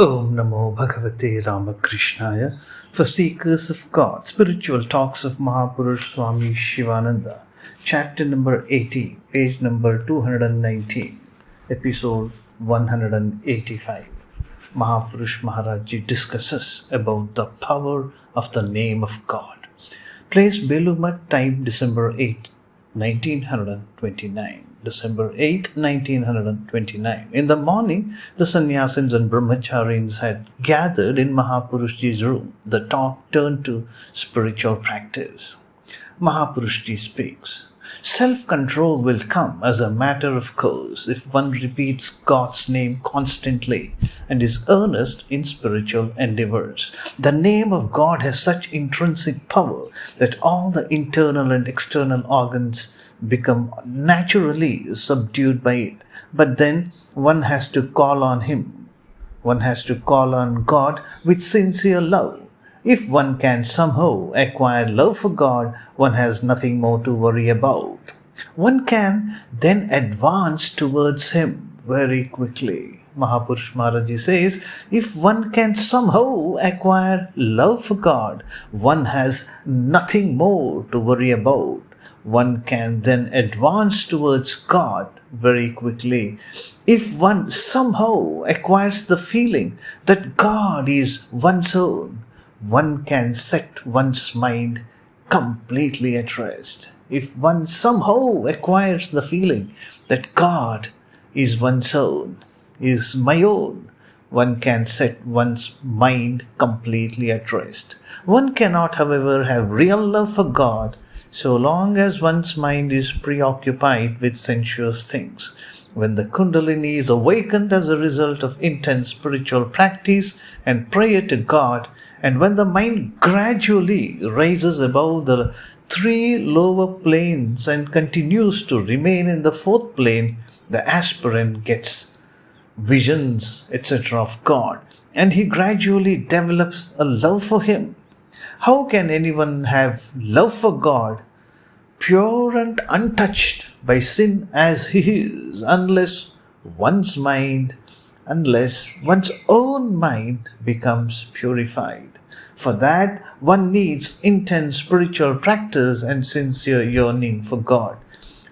Om Namo Bhagavate Ramakrishnaya. For seekers of God, spiritual talks of Mahapurush Swami Shivananda, chapter number 80, page number 219, episode 185. Mahapurush Maharaj discusses about the power of the name of God. Place Belur, time December 8, 1929. December 8, 1929. In the morning, the sannyasins and brahmacharis had gathered in Mahapurushji's room. The talk turned to spiritual practice. Mahapurushji speaks. Self-control will come as a matter of course if one repeats God's name constantly and is earnest in spiritual endeavors. The name of God has such intrinsic power that all the internal and external organs become naturally subdued by it. But then one has to call on Him. One has to call on God with sincere love. If one can somehow acquire love for God, one has nothing more to worry about. One can then advance towards Him very quickly. Mahapurush Maharaji says, if one can somehow acquire love for God, one has nothing more to worry about. One can then advance towards God very quickly. If one somehow acquires the feeling that God is one's own, one can set one's mind completely at rest. If one somehow acquires the feeling that God is one's own, is my own, one can set one's mind completely at rest. One cannot, however, have real love for God so long as one's mind is preoccupied with sensuous things. When the Kundalini is awakened as a result of intense spiritual practice and prayer to God, and when the mind gradually rises above the three lower planes and continues to remain in the fourth plane, the aspirant gets visions, etc. of God, and he gradually develops a love for Him. How can anyone have love for God, pure and untouched by sin as he is, unless one's own mind becomes purified? For that, one needs intense spiritual practice and sincere yearning for God.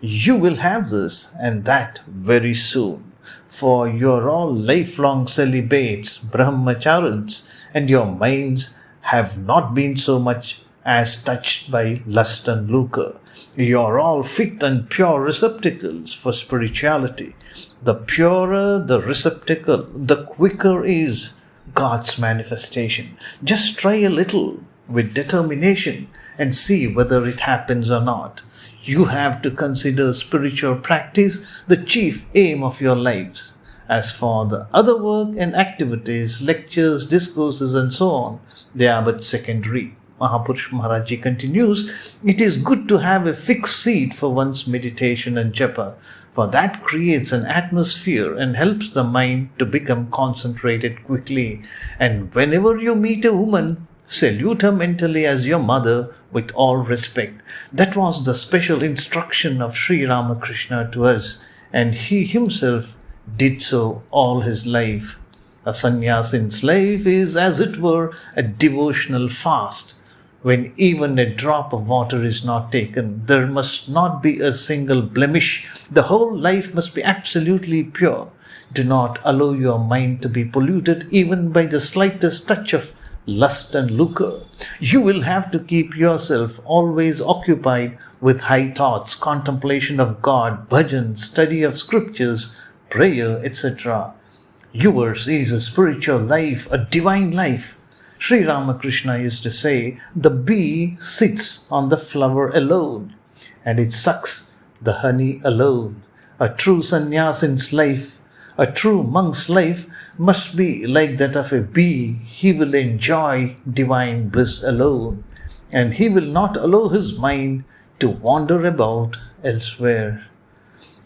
You will have this and that very soon, for you're all lifelong celibates, brahmacharis, and your minds have not been so much as touched by lust and lucre. You're all fit and pure receptacles for spirituality. The purer the receptacle, the quicker is God's manifestation. Just try a little with determination and see whether it happens or not. You have to consider spiritual practice the chief aim of your lives. As for the other work and activities, lectures, discourses, and so on, they are but secondary. Mahapurush Maharaji continues, it is good to have a fixed seat for one's meditation and japa, for that creates an atmosphere and helps the mind to become concentrated quickly. And whenever you meet a woman, salute her mentally as your mother with all respect. That was the special instruction of Sri Ramakrishna to us, and he himself did so all his life. A sannyasin's life is, as it were, a devotional fast. When even a drop of water is not taken, there must not be a single blemish. The whole life must be absolutely pure. Do not allow your mind to be polluted even by the slightest touch of lust and lucre. You will have to keep yourself always occupied with high thoughts, contemplation of God, bhajan, study of scriptures, prayer, etc. Yours is a spiritual life, a divine life. Sri Ramakrishna used to say, the bee sits on the flower alone, and it sucks the honey alone. A true sannyasin's life, a true monk's life must be like that of a bee. He will enjoy divine bliss alone, and he will not allow his mind to wander about elsewhere.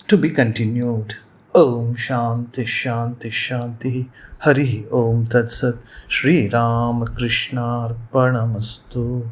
To be continued. Om Shanti Shanti Shanti Hari Om Tat Sat Shri Ramakrishna Arpanamastu.